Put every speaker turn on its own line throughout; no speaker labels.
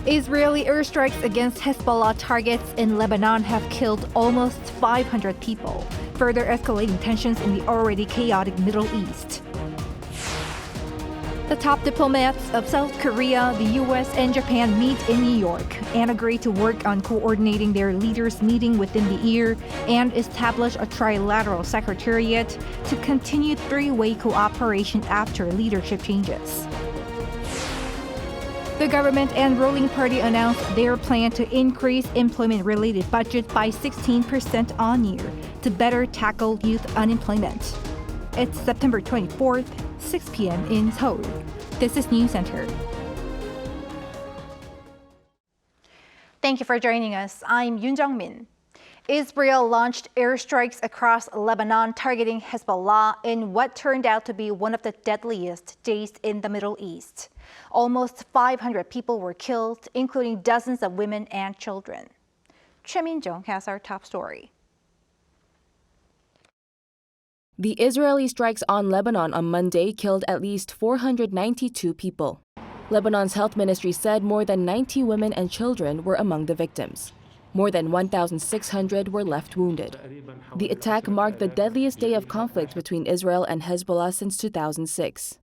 Israeli airstrikes against Hezbollah targets in Lebanon have killed almost 500 people, further escalating tensions in the already chaotic Middle East. The top diplomats of South Korea, the U.S., and Japan meet in New York and agree to work on coordinating their leaders' meeting within the year and establish a trilateral secretariat to continue three-way cooperation after leadership changes. The government and ruling party announced their plan to increase employment-related budget by 16% on year to better tackle youth unemployment. It's September 24th, 6 p.m. in Seoul. This is Newscenter. Thank you for joining us. I'm Yoon Min. Israel launched airstrikes across Lebanon targeting Hezbollah in what turned out to be one of the deadliest days in the Middle East. Almost 500 people were killed, including dozens of women and children. Choi Min-jung has our top story.
The Israeli strikes on Lebanon on Monday killed at least 492 people. Lebanon's health ministry said more than 90 women and children were among the victims. More than 1,600 were left wounded. The attack marked the deadliest day of conflict between Israel and Hezbollah since 2006.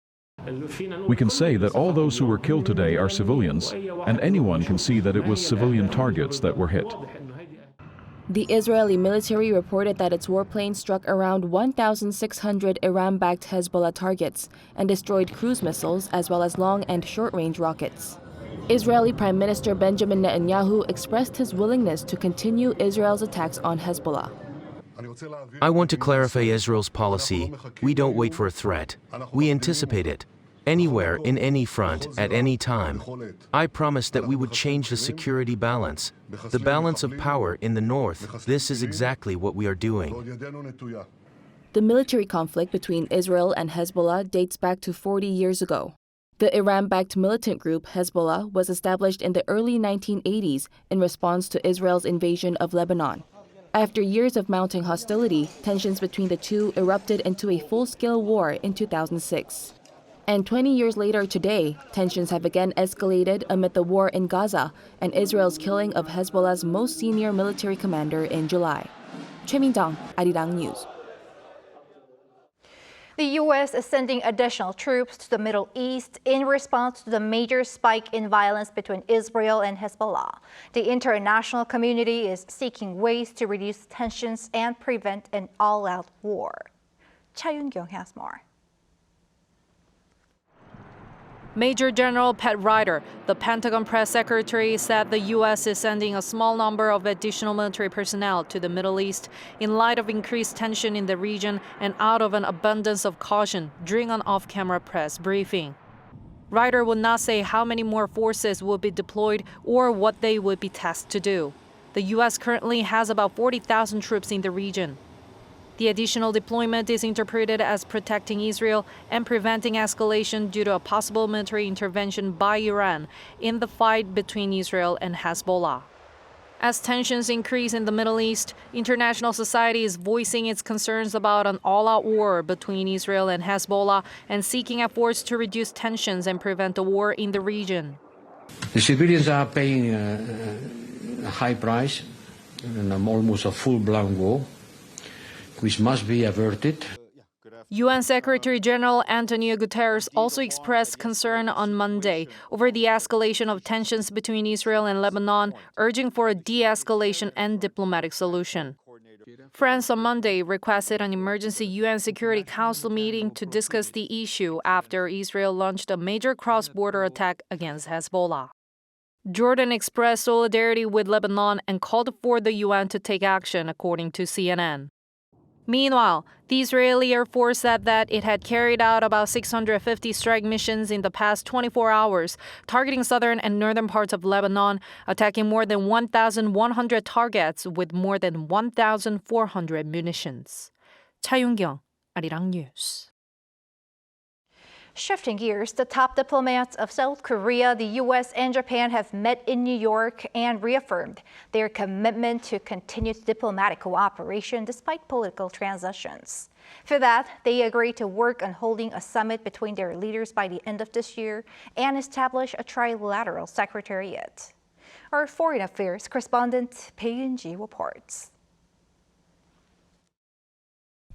We can say that all those who were killed today are civilians, and anyone can see that it was civilian targets that were hit.
The Israeli military reported that its warplanes struck around 1,600 Iran-backed Hezbollah targets and destroyed cruise missiles as well as long and short-range rockets. Israeli Prime Minister Benjamin Netanyahu expressed his willingness to continue Israel's attacks on Hezbollah.
I want to clarify Israel's policy. We don't wait for a threat. We anticipate it. Anywhere, in any front, at any time. I promised that we would change the security balance, the balance of power in the north. This is exactly what we are doing.
The military conflict between Israel and Hezbollah dates back to 40 years ago. The Iran-backed militant group Hezbollah was established in the early 1980s in response to Israel's invasion of Lebanon. After years of mounting hostility, tensions between the two erupted into a full-scale war in 2006. And 20 years later today, tensions have again escalated amid the war in Gaza and Israel's killing of Hezbollah's most senior military commander in July. Choi Min-jung, Arirang News.
The U.S. is sending additional troops to the Middle East in response to the major spike in violence between Israel and Hezbollah. The international community is seeking ways to reduce tensions and prevent an all-out war. Cha Yoon-kyung has more.
Major General Pat Ryder, the Pentagon press secretary, said the U.S. is sending a small number of additional military personnel to the Middle East in light of increased tension in the region and out of an abundance of caution during an off-camera press briefing. Ryder would not say how many more forces will be deployed or what they would be tasked to do. The U.S. currently has about 40,000 troops in the region. The additional deployment is interpreted as protecting Israel and preventing escalation due to a possible military intervention by Iran in the fight between Israel and Hezbollah. As tensions increase in the Middle East, international society is voicing its concerns about an all-out war between Israel and Hezbollah and seeking efforts to reduce tensions and prevent a war in the region.
The civilians are paying a high price in almost a full-blown war, which must be averted.
UN Secretary General Antonio Guterres also expressed concern on Monday over the escalation of tensions between Israel and Lebanon, urging for a de-escalation and diplomatic solution. France on Monday requested an emergency UN Security Council meeting to discuss the issue after Israel launched a major cross-border attack against Hezbollah. Jordan expressed solidarity with Lebanon and called for the UN to take action, according to CNN. Meanwhile, the Israeli Air Force said that it had carried out about 650 strike missions in the past 24 hours, targeting southern and northern parts of Lebanon, attacking more than 1,100 targets with more than 1,400 munitions. Cha Yoon-kyung, Arirang News.
Shifting gears, the top diplomats of South Korea, the U.S., and Japan have met in New York and reaffirmed their commitment to continued diplomatic cooperation despite political transitions. For that, they agreed to work on holding a summit between their leaders by the end of this year and establish a trilateral secretariat. Our foreign affairs correspondent Bae Eun-ji reports.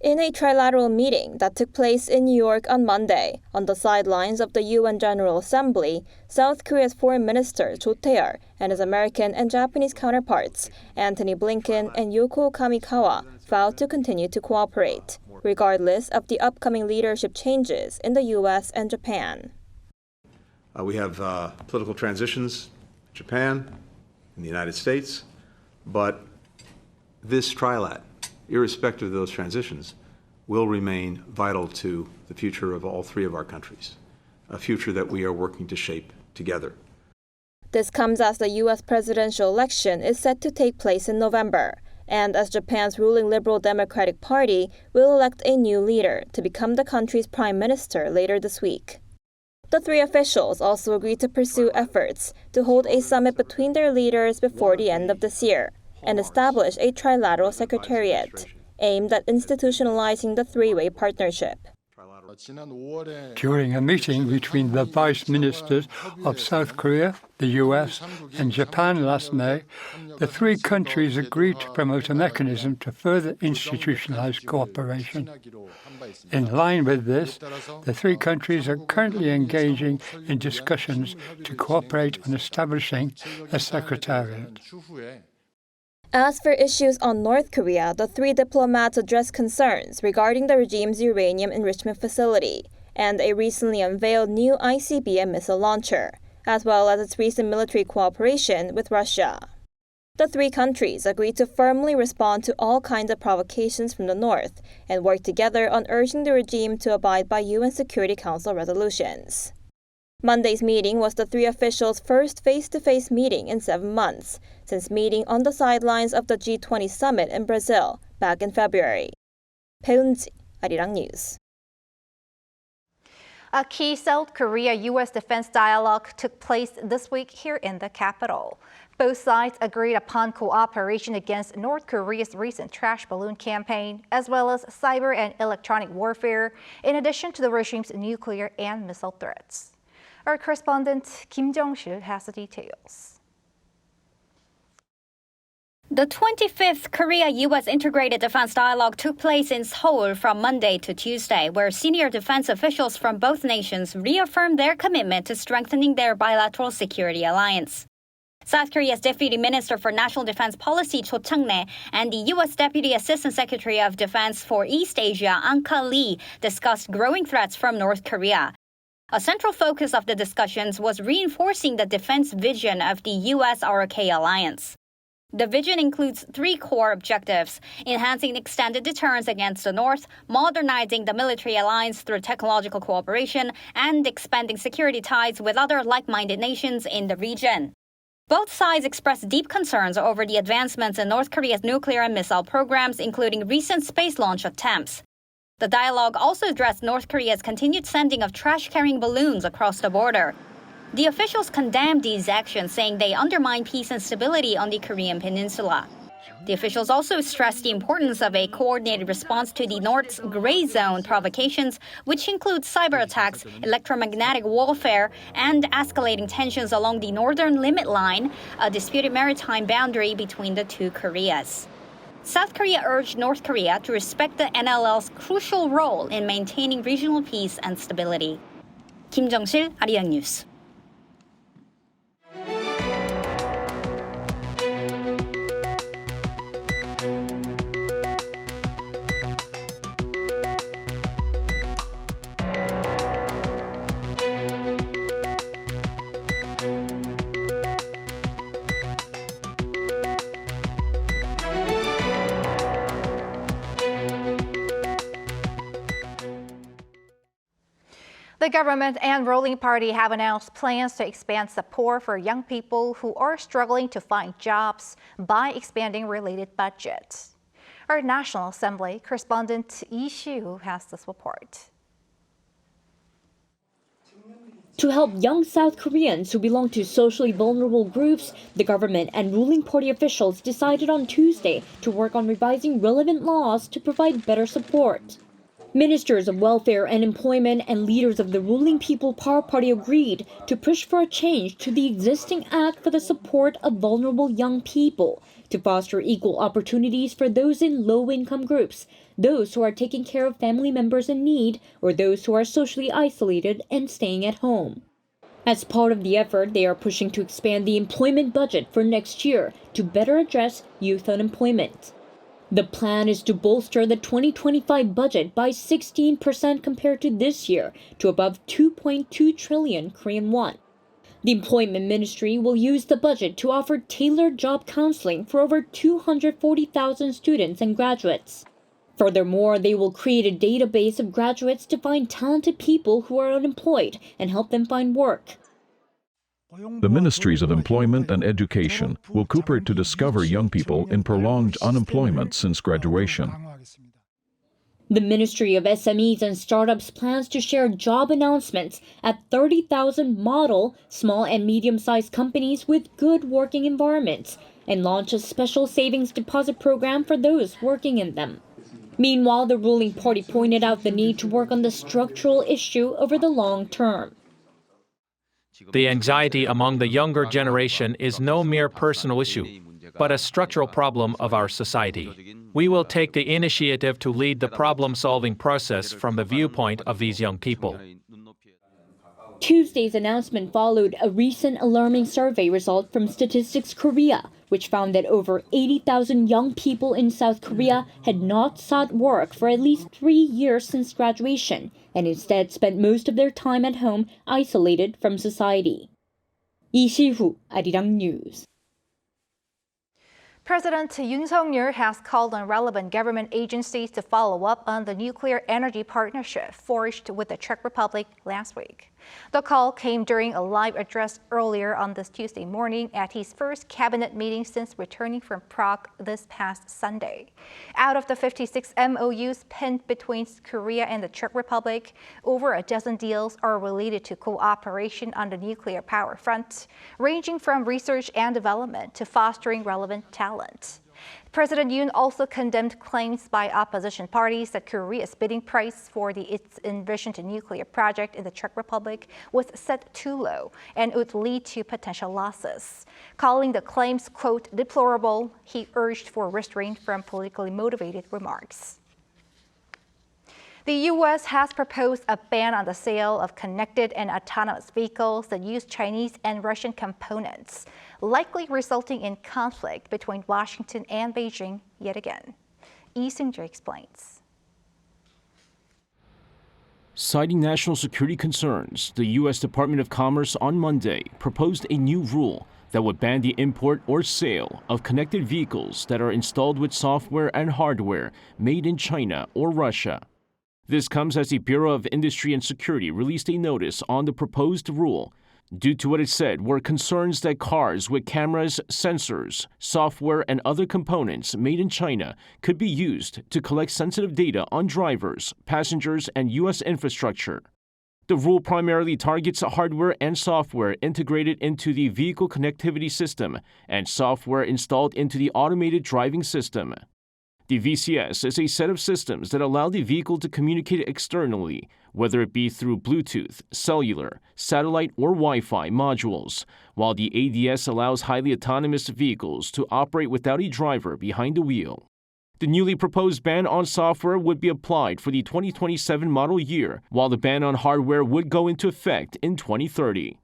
In a trilateral meeting that took place in New York on Monday, on the sidelines of the UN General Assembly, South Korea's Foreign Minister Cho Tae-il and his American and Japanese counterparts, Antony Blinken and Yoko Kamikawa, vowed to continue to cooperate, regardless of the upcoming leadership changes in the U.S. and Japan.
We have political transitions in Japan, in the United States, but this trilat, irrespective of those transitions, will remain vital to the future of all three of our countries, a future that we are working to shape together.
This comes as the U.S. presidential election is set to take place in November, and as Japan's ruling Liberal Democratic Party will elect a new leader to become the country's prime minister later this week. The three officials also agreed to pursue efforts to hold a summit between their leaders before the end of this year and establish a trilateral secretariat aimed at institutionalizing the three-way partnership.
During a meeting between the vice ministers of South Korea, the U.S., and Japan last May, the three countries agreed to promote a mechanism to further institutionalize cooperation. In line with this, the three countries are currently engaging in discussions to cooperate on establishing a secretariat.
As for issues on North Korea, the three diplomats addressed concerns regarding the regime's uranium enrichment facility and a recently unveiled new ICBM missile launcher, as well as its recent military cooperation with Russia. The three countries agreed to firmly respond to all kinds of provocations from the North and work together on urging the regime to abide by UN Security Council resolutions. Monday's meeting was the three officials' first face-to-face meeting in 7 months, since meeting on the sidelines of the G20 summit in Brazil back in February. Bae Eun-ji, Arirang News.
A key South Korea-U.S. defense dialogue took place this week here in the capital. Both sides agreed upon cooperation against North Korea's recent trash balloon campaign, as well as cyber and electronic warfare, in addition to the regime's nuclear and missile threats. Our correspondent Kim Jong-sil has the details.
The 25th Korea-U.S. Integrated Defense Dialogue took place in Seoul from Monday to Tuesday, where senior defense officials from both nations reaffirmed their commitment to strengthening their bilateral security alliance. South Korea's Deputy Minister for National Defense Policy Cho Chang-nae and the U.S. Deputy Assistant Secretary of Defense for East Asia An-ka Lee discussed growing threats from North Korea. A central focus of the discussions was reinforcing the defense vision of the U.S.-ROK alliance. The vision includes 3 core objectives: enhancing extended deterrence against the North, modernizing the military alliance through technological cooperation, and expanding security ties with other like-minded nations in the region. Both sides expressed deep concerns over the advancements in North Korea's nuclear and missile programs, including recent space launch attempts. The dialogue also addressed North Korea's continued sending of trash-carrying balloons across the border. The officials condemned these actions, saying they undermine peace and stability on the Korean peninsula. The officials also stressed the importance of a coordinated response to the North's gray zone provocations, which include cyber attacks, electromagnetic warfare, and escalating tensions along the northern limit line, a disputed maritime boundary between the two Koreas. South Korea urged North Korea to respect the NLL's crucial role in maintaining regional peace and stability. Kim Jong-sil, Arirang News.
The government and ruling party have announced plans to expand support for young people who are struggling to find jobs by expanding related budgets. Our National Assembly correspondent Lee Shi-woo has this report.
To help young South Koreans who belong to socially vulnerable groups, the government and ruling party officials decided on Tuesday to work on revising relevant laws to provide better support. Ministers of Welfare and Employment and leaders of the ruling People Power Party agreed to push for a change to the existing act for the support of vulnerable young people, to foster equal opportunities for those in low-income groups, those who are taking care of family members in need, or those who are socially isolated and staying at home. As part of the effort, they are pushing to expand the employment budget for next year to better address youth unemployment. The plan is to bolster the 2025 budget by 16% compared to this year, to above 2.2 trillion Korean won. The Employment Ministry will use the budget to offer tailored job counseling for over 240,000 students and graduates. Furthermore, they will create a database of graduates to find talented people who are unemployed and help them find work.
The Ministries of Employment and Education will cooperate to discover young people in prolonged unemployment since graduation.
The Ministry of SMEs and Startups plans to share job announcements at 30,000 model small and medium-sized companies with good working environments and launch a special savings deposit program for those working in them. Meanwhile, the ruling party pointed out the need to work on the structural issue over the long term.
The anxiety among the younger generation is no mere personal issue, but a structural problem of our society. We will take the initiative to lead the problem-solving process from the viewpoint of these young people.
Tuesday's announcement followed a recent alarming survey result from Statistics Korea, which found that over 80,000 young people in South Korea had not sought work for at least 3 years since graduation, and instead spent most of their time at home isolated from society. 이시후, Arirang News.
President Yoon has called on relevant government agencies to follow up on the nuclear energy partnership forged with the Czech Republic last week. The call came during a live address earlier on this Tuesday morning at his first cabinet meeting since returning from Prague this past Sunday. Out of the 56 MOUs penned between Korea and the Czech Republic, over a dozen deals are related to cooperation on the nuclear power front, ranging from research and development to fostering relevant talent. President Yoon also condemned claims by opposition parties that Korea's bidding price for its envisioned nuclear project in the Czech Republic was set too low and would lead to potential losses. Calling the claims, quote, deplorable, he urged for restraint from politically motivated remarks. The U.S. has proposed a ban on the sale of connected and autonomous vehicles that use Chinese and Russian components, likely resulting in conflict between Washington and Beijing yet again. Lee Seung-jae explains.
Citing national security concerns, the U.S. Department of Commerce on Monday proposed a new rule that would ban the import or sale of connected vehicles that are installed with software and hardware made in China or Russia. This comes as the Bureau of Industry and Security released a notice on the proposed rule due to what it said were concerns that cars with cameras, sensors, software, and other components made in China could be used to collect sensitive data on drivers, passengers, and U.S. infrastructure. The rule primarily targets hardware and software integrated into the vehicle connectivity system and software installed into the automated driving system. The VCS is a set of systems that allow the vehicle to communicate externally, whether it be through Bluetooth, cellular, satellite, or Wi-Fi modules, while the ADS allows highly autonomous vehicles to operate without a driver behind the wheel. The newly proposed ban on software would be applied for the 2027 model year, while the ban on hardware would go into effect in 2030.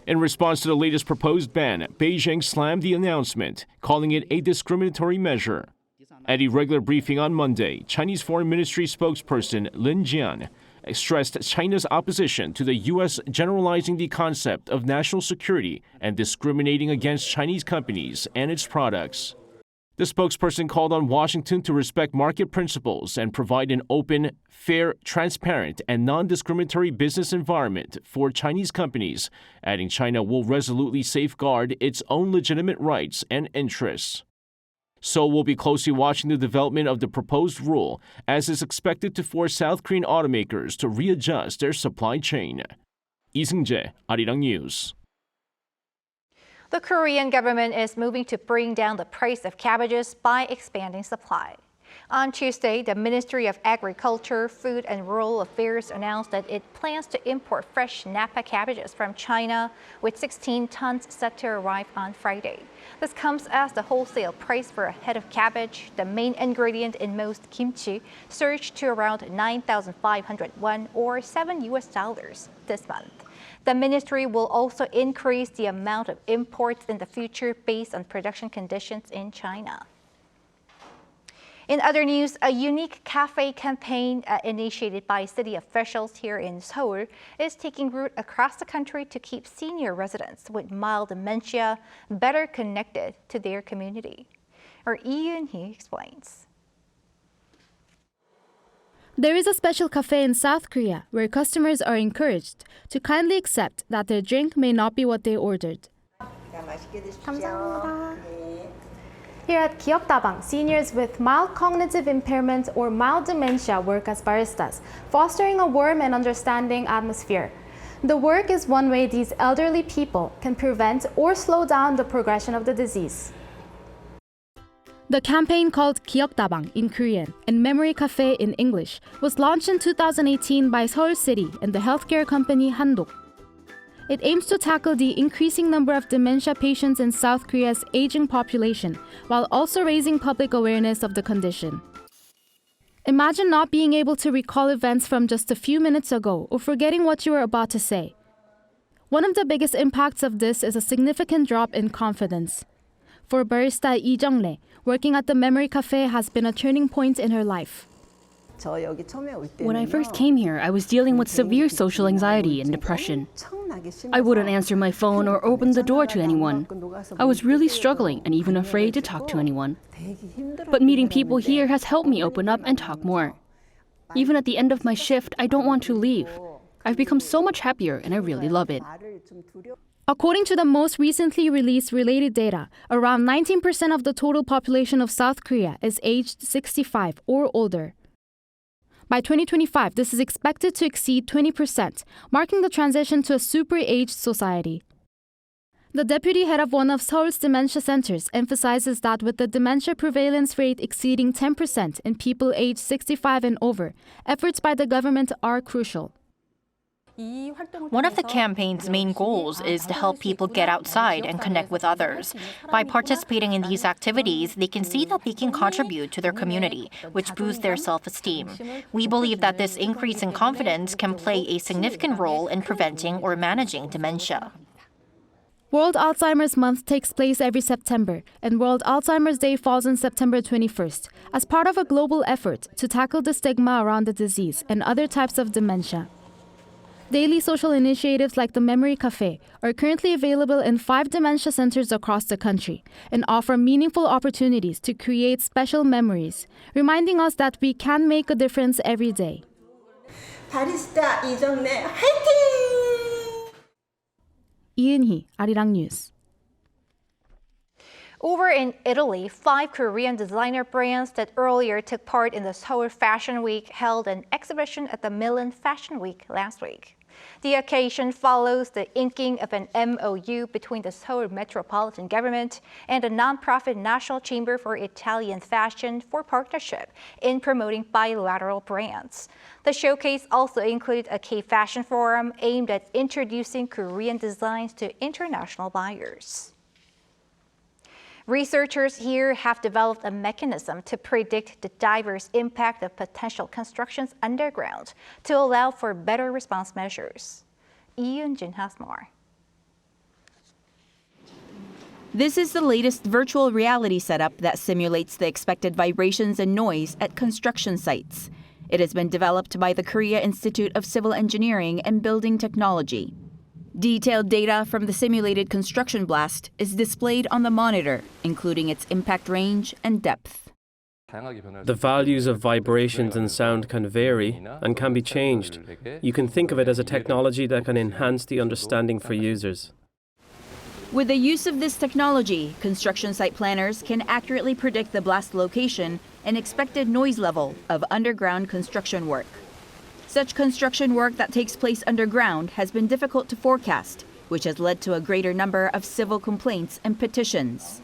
In response to the latest proposed ban, Beijing slammed the announcement, calling it a discriminatory measure. At a regular briefing on Monday, Chinese Foreign Ministry spokesperson Lin Jian stressed China's opposition to the U.S. generalizing the concept of national security and discriminating against Chinese companies and its products. The spokesperson called on Washington to respect market principles and provide an open, fair, transparent, and non-discriminatory business environment for Chinese companies, adding China will resolutely safeguard its own legitimate rights and interests. Seoul will be closely watching the development of the proposed rule, as is expected to force South Korean automakers to readjust their supply chain. 이승재, Arirang News.
The Korean government is moving to bring down the price of cabbages by expanding supply. On Tuesday, the Ministry of Agriculture, Food and Rural Affairs announced that it plans to import fresh Napa cabbages from China, with 16 tons set to arrive on Friday. This comes as the wholesale price for a head of cabbage, the main ingredient in most kimchi, surged to around 9,500 won or $7 this month. The ministry will also increase the amount of imports in the future based on production conditions in China. In other news, a unique cafe campaign initiated by city officials here in Seoul is taking root across the country to keep senior residents with mild dementia better connected to their community. Our Yoon explains.
There is a special cafe in South Korea where customers are encouraged to kindly accept that their drink may not be what they ordered. Here at gov't, seniors with mild cognitive impairment or mild dementia work as baristas, fostering a warm and understanding atmosphere. The work is one way these elderly people can prevent or slow down the progression of the disease. The campaign, called gov't in Korean and Memory Cafe in English, was launched in 2018 by Seoul City and the healthcare company Handok. It aims to tackle the increasing number of dementia patients in South Korea's aging population, while also raising public awareness of the condition. Imagine not being able to recall events from just a few minutes ago or forgetting what you were about to say. One of the biggest impacts of this is a significant drop in confidence. For barista Lee Jung-le, working at the Memory Cafe has been a turning point in her life.
When I first came here, I was dealing with severe social anxiety and depression. I wouldn't answer my phone or open the door to anyone. I was really struggling and even afraid to talk to anyone. But meeting people here has helped me open up and talk more. Even at the end of my shift, I don't want to leave. I've become so much happier and I really love it.
According to the most recently released related data, around 19% of the total population of South Korea is aged 65 or older. By 2025, this is expected to exceed 20%, marking the transition to a super-aged society. The deputy head of one of Seoul's dementia centers emphasizes that with the dementia prevalence rate exceeding 10% in people aged 65 and over, efforts by the government are crucial.
One of the campaign's main goals is to help people get outside and connect with others. By participating in these activities, they can see that they can contribute to their community, which boosts their self-esteem. We believe that this increase in confidence can play a significant role in preventing or managing dementia.
World Alzheimer's Month takes place every September, and World Alzheimer's Day falls on September 21st, as part of a global effort to tackle the stigma around the disease and other types of dementia. Daily social initiatives like the Memory Cafe are currently available in 5 dementia centers across the country and offer meaningful opportunities to create special memories, reminding us that we can make a difference every day.
바리스타 이정래 화이팅!
이은희, Arirang News.
Over in Italy, 5 Korean designer brands that earlier took part in the Seoul Fashion Week held an exhibition at the Milan Fashion Week last week. The occasion follows the inking of an MOU between the Seoul Metropolitan Government and the nonprofit National Chamber for Italian Fashion for partnership in promoting bilateral brands. The showcase also included a K-Fashion forum aimed at introducing Korean designs to international buyers. Researchers here have developed a mechanism to predict the diverse impact of potential constructions underground to allow for better response measures. Yoon has more.
This is the latest virtual reality setup that simulates the expected vibrations and noise at construction sites. It has been developed by the Korea Institute of Civil Engineering and Building Technology. Detailed data from the simulated construction blast is displayed on the monitor, including its impact range and depth.
The values of vibrations and sound can vary and can be changed. You can think of it as a technology that can enhance the understanding for users.
With the use of this technology, construction site planners can accurately predict the blast location and expected noise level of underground construction work. Such construction work that takes place underground has been difficult to forecast, which has led to a greater number of civil complaints and petitions.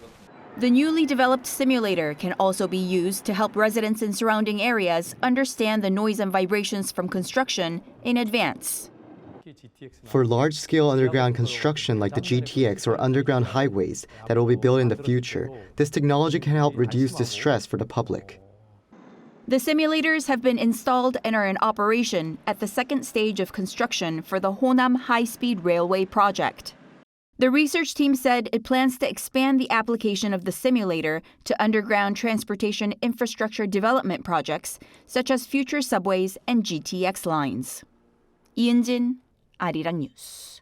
The newly developed simulator can also be used to help residents in surrounding areas understand the noise and vibrations from construction in advance.
For large-scale underground construction like the GTX or underground highways that will be built in the future, this technology can help reduce distress for the public.
The simulators have been installed and are in operation at the second stage of construction for the Honam high-speed railway project. The research team said it plans to expand the application of the simulator to underground transportation infrastructure development projects, such as future subways and GTX lines. 이은진, Arirang News.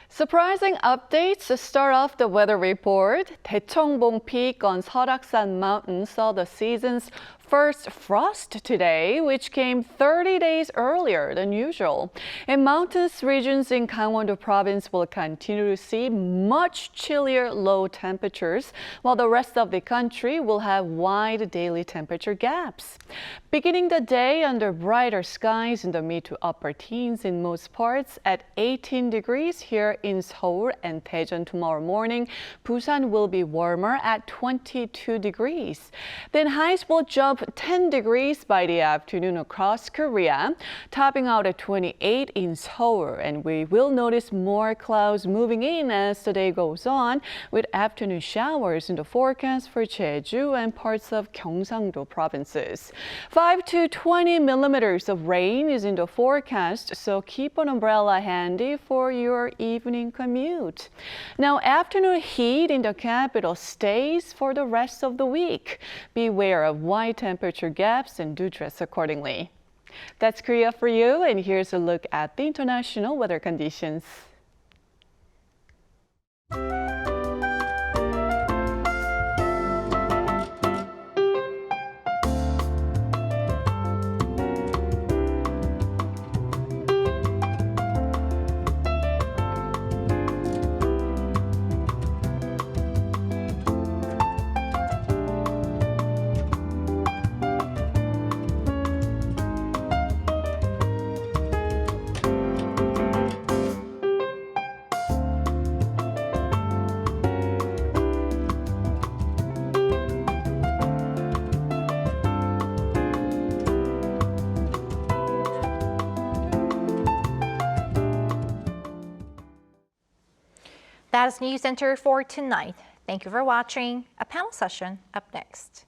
Surprising updates to start off the weather report. 대청봉 Peak on Seoraksan Mountain saw the season's first frost today, which came 30 days earlier than usual. And mountainous regions in Gangwon-do province will continue to see much chillier low temperatures, while the rest of the country will have wide daily temperature gaps. Beginning the day under brighter skies in the mid to upper teens in most parts at 18 degrees here in Seoul and Daejeon tomorrow morning. Busan will be warmer at 22 degrees. Then highs will jump 10 degrees by the afternoon across Korea, topping out at 28 in Seoul. And we will notice more clouds moving in as the day goes on, with afternoon showers in the forecast for Jeju and parts of Gyeongsang-do provinces. 5 to 20 millimeters of rain is in the forecast, so keep an umbrella handy for your evening commute. Now, afternoon heat in the capital stays for the rest of the week. Beware of wide temperature gaps and do dress accordingly. That's Korea for you, and here's a look at the international weather conditions.
That is Newscenter for tonight. Thank you for watching. A panel session up next.